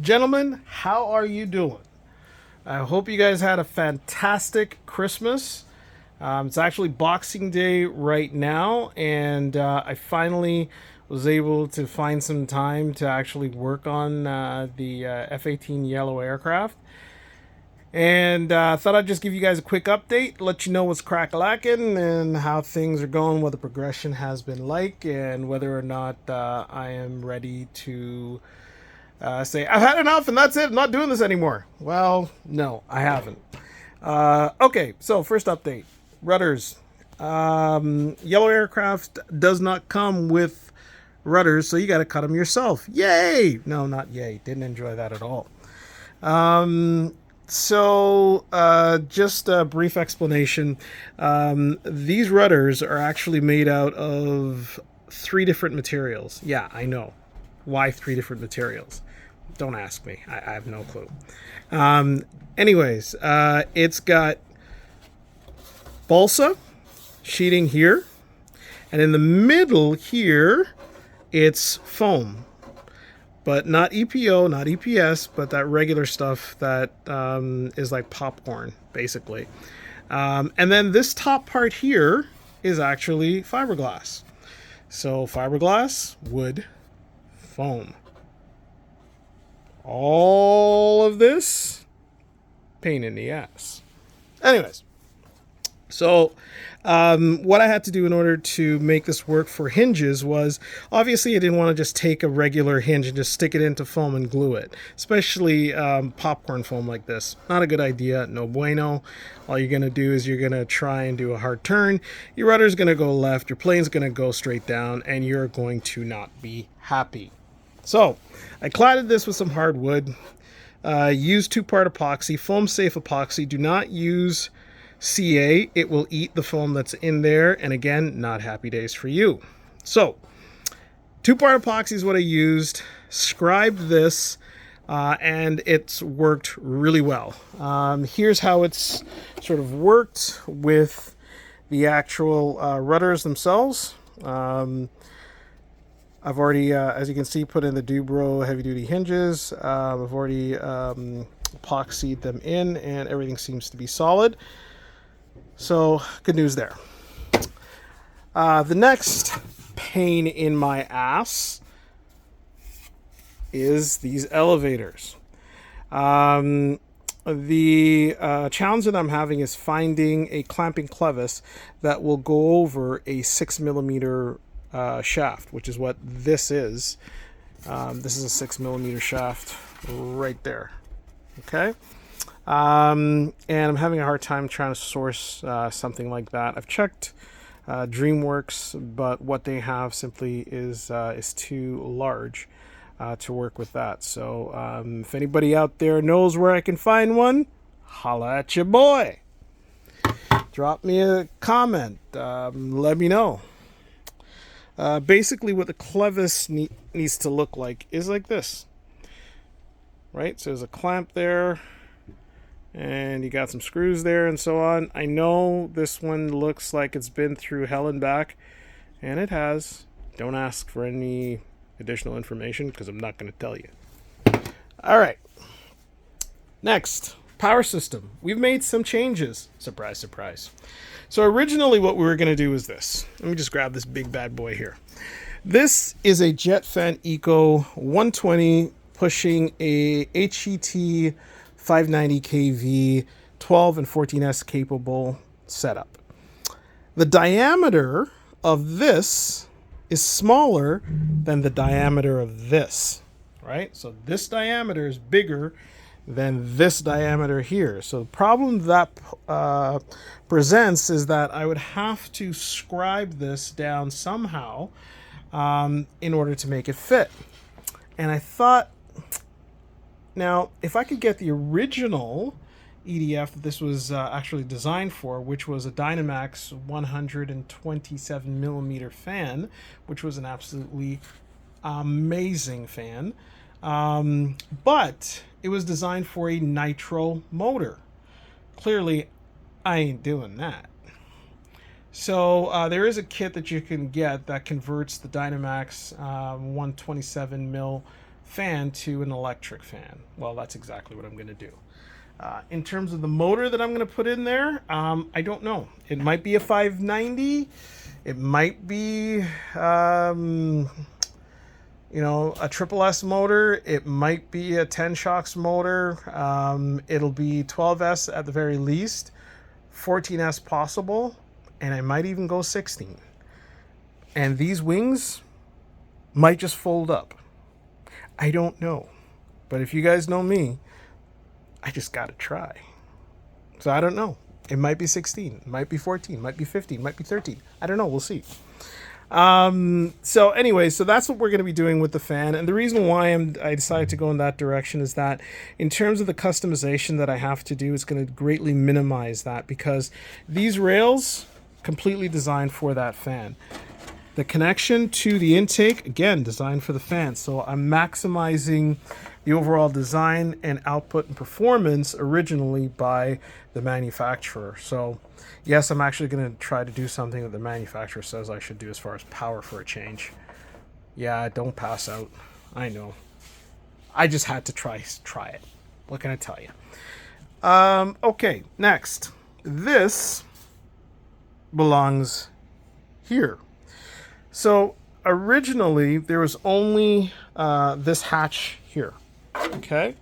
Gentlemen, how are you doing? I hope you guys had a fantastic Christmas. It's actually Boxing Day right now, and I finally was able to find some time to actually work on the F-18 yellow aircraft. And thought I'd just give you guys a quick update, let you know what's crack-a-lacking and how things are going, what the progression has been like, and whether or not I am ready to say, I've had enough and that's it, I'm not doing this anymore. Well, no, I haven't. Okay, so first update rudders. Yellow aircraft does not come with rudders, so you got to cut them yourself. Yay! No, not yay. Didn't enjoy that at all. Just a brief explanation. These rudders are actually made out of three different materials. Yeah, I know. Why three different materials? Don't ask me. I have no clue. It's got balsa sheeting here, and in the middle here, it's foam. But not EPO, not EPS, but that regular stuff that is like popcorn, basically. And then this top part here is actually fiberglass. So fiberglass, wood, foam. All of this, pain in the ass. Anyways, so what I had to do in order to make this work for hinges was, obviously I didn't want to just take a regular hinge and just stick it into foam and glue it, especially popcorn foam like this. Not a good idea, no bueno. All you're going to do is you're going to try and do a hard turn. Your rudder's going to go left, your plane's going to go straight down, and you're going to not be happy. So I cladded this with some hardwood, used 2-part epoxy, foam safe epoxy. Do not use CA, it will eat the foam that's in there, and again, not happy days for you. So 2-part epoxy is what I used, scribed this, and it's worked really well. Here's how it's sort of worked with the actual rudders themselves. I've already, as you can see, put in the Dubro heavy-duty hinges. I've already epoxied them in, and everything seems to be solid. So, good news there. The next pain in my ass is these elevators. The challenge that I'm having is finding a clamping clevis that will go over a 6mm shaft, which is what this is. This is a 6mm shaft right there. Okay. And I'm having a hard time trying to source something like that. I've checked DreamWorks, but what they have simply is too large to work with that. So if anybody out there knows where I can find one, holla at your boy. Drop me a comment. Let me know. Basically, what the clevis needs to look like is like this. Right? So there's a clamp there, and you got some screws there and so on. I know this one looks like it's been through hell and back, and it has. Don't ask for any additional information because I'm not going to tell you. All right. Next, power system. We've made some changes. Surprise, surprise. So originally what we were going to do is this. Let me just grab this big bad boy here. This is a Jetfan Eco 120 pushing a HET 590 kV 12 and 14S capable setup. The diameter of this is smaller than the diameter of this, right? So this diameter is bigger than this diameter here. So the problem that presents is that I would have to scribe this down somehow in order to make it fit. And I thought, now, if I could get the original EDF that this was actually designed for, which was a Dynamax 127mm fan, which was an absolutely amazing fan, but it was designed for a nitro motor. Clearly, I ain't doing that. So there is a kit that you can get that converts the Dynamax 127mm fan to an electric fan. Well, that's exactly what I'm going to do. In terms of the motor that I'm going to put in there, I don't know. It might be a 590. It might be, you know, a triple S motor. It might be a 10 shocks motor. It'll be 12S at the very least, 14S possible, and I might even go 16. And these wings might just fold up. I don't know. But if you guys know me, I just got to try. So I don't know. It might be 16, it might be 14, might be 15, might be 13. I don't know. We'll see. So anyway, so that's what we're going to be doing with the fan. And the reason why I decided to go in that direction is that in terms of the customization that I have to do, it's going to greatly minimize that, because these rails completely designed for that fan. The connection to the intake, again, designed for the fan. So I'm maximizing the overall design and output and performance originally by the manufacturer. So yes, I'm actually going to try to do something that the manufacturer says I should do as far as power for a change. Yeah, don't pass out. I know. I just had to try it. What can I tell you? Okay, next. This belongs here. So originally there was only this hatch here, okay?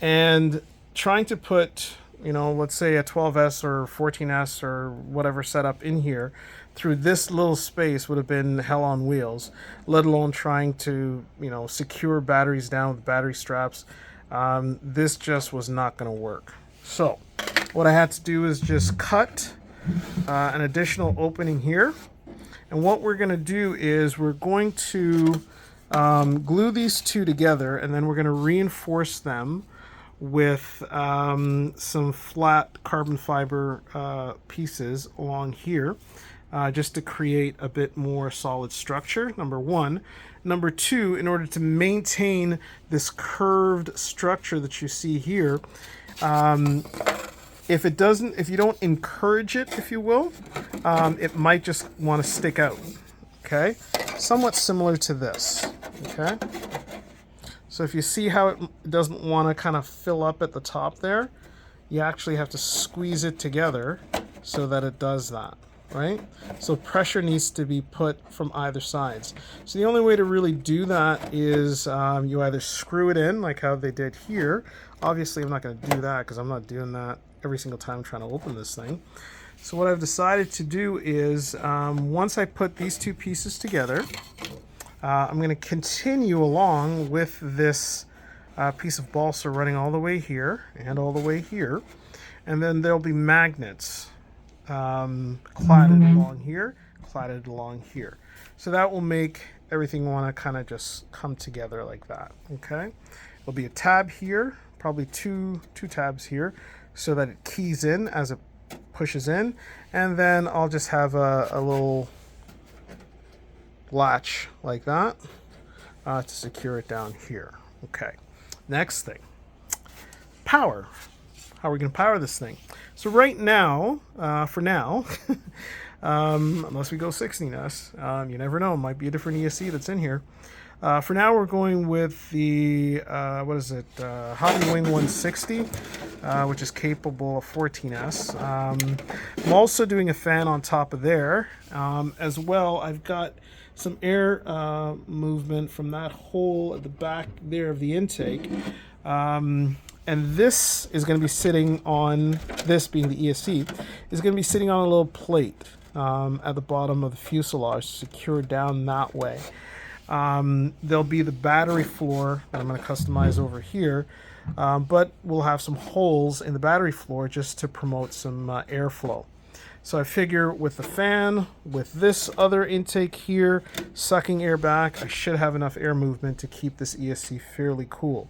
And trying to put, you know, let's say a 12S or 14S or whatever setup in here through this little space would have been hell on wheels, let alone trying to, you know, secure batteries down with battery straps. This just was not going to work. So what I had to do is just cut an additional opening here. And what we're going to do is we're going to glue these two together, and then we're going to reinforce them with some flat carbon fiber pieces along here, just to create a bit more solid structure, number one. Number two, in order to maintain this curved structure that you see here, if you don't encourage it, if you will, it might just want to stick out, okay? Somewhat similar to this, okay? So if you see how it doesn't want to kind of fill up at the top there, you actually have to squeeze it together so that it does that, right? So pressure needs to be put from either sides. So the only way to really do that is you either screw it in like how they did here. Obviously, I'm not going to do that because I'm not doing that every single time I'm trying to open this thing. So what I've decided to do is once I put these two pieces together, I'm going to continue along with this piece of balsa running all the way here and all the way here, and then there'll be magnets cladded along here, cladded along here. So that will make everything want to kind of just come together like that, okay? There'll be a tab here, probably two tabs here, so that it keys in as it pushes in, and then I'll just have a little latch like that to secure it down here. Okay, next thing, power. How are we going to power this thing? So right now, for now, unless we go 16S, you never know, it might be a different ESC that's in here. For now, we're going with the, what is it, Hobby Wing 160, which is capable of 14S. I'm also doing a fan on top of there. As well, I've got some air movement from that hole at the back there of the intake. And this is going to be sitting on, this being the ESC, is going to be sitting on a little plate at the bottom of the fuselage, secured down that way. There'll be the battery floor that I'm going to customize over here, but we'll have some holes in the battery floor just to promote some airflow. So I figure with the fan, with this other intake here, sucking air back, I should have enough air movement to keep this ESC fairly cool.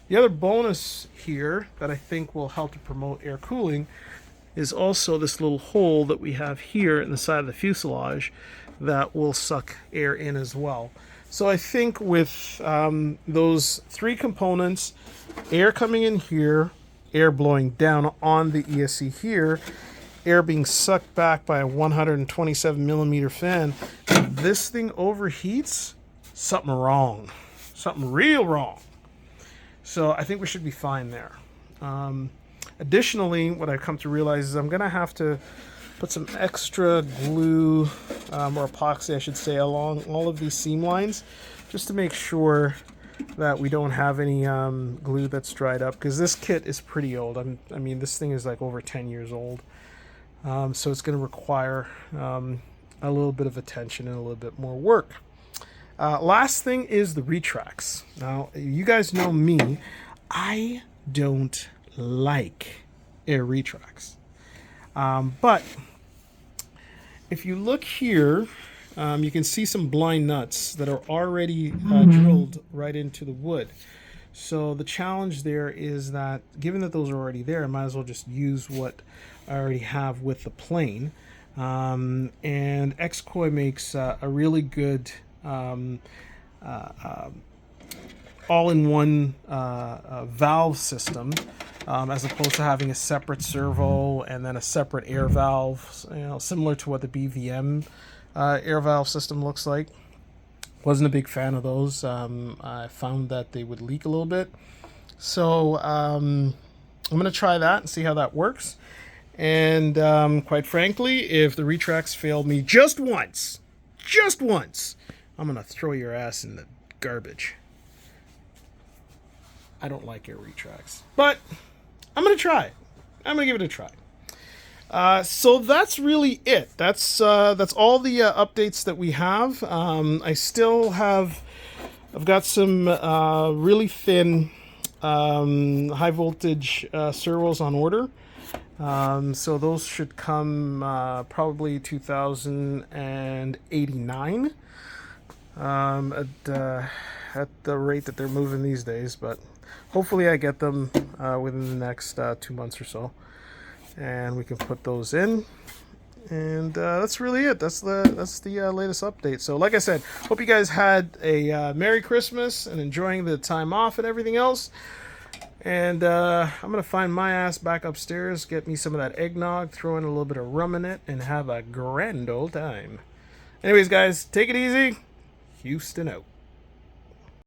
The other bonus here that I think will help to promote air cooling is also this little hole that we have here in the side of the fuselage that will suck air in as well. So I think with those three components, air coming in here, air blowing down on the ESC here, air being sucked back by a 127 millimeter fan, if this thing overheats, something wrong. Something real wrong. So I think we should be fine there. Additionally, what I've come to realize is I'm going to have to put some extra glue, or epoxy I should say, along all of these seam lines, just to make sure that we don't have any glue that's dried up, because this kit is pretty old. I mean, this thing is like over 10 years old. So it's going to require a little bit of attention and a little bit more work. Last thing is the retracts. Now, you guys know me. I don't like air retracts. But if you look here, you can see some blind nuts that are already drilled right into the wood. So the challenge there is that, given that those are already there, I might as well just use what I already have with the plane. And X-Koi makes a really good all-in-one valve system, as opposed to having a separate servo and then a separate air valve, similar to what the BVM air valve system looks like. Wasn't a big fan of those. I found that they would leak a little bit. So I'm going to try that and see how that works. And quite frankly, if the retracts fail me just once, I'm going to throw your ass in the garbage. I don't like air retracts, but I'm going to try it. I'm going to give it a try. So that's really it. That's all the updates that we have. I've got some really thin high voltage servos on order. So those should come probably 2089 at the rate that they're moving these days. But hopefully I get them within the next 2 months or so, and we can put those in. And that's really it. That's the latest update. So like I said, hope you guys had a Merry Christmas and enjoying the time off and everything else. And I'm going to find my ass back upstairs, get me some of that eggnog, throw in a little bit of rum in it, and have a grand old time. Anyways, guys, take it easy. Houston out.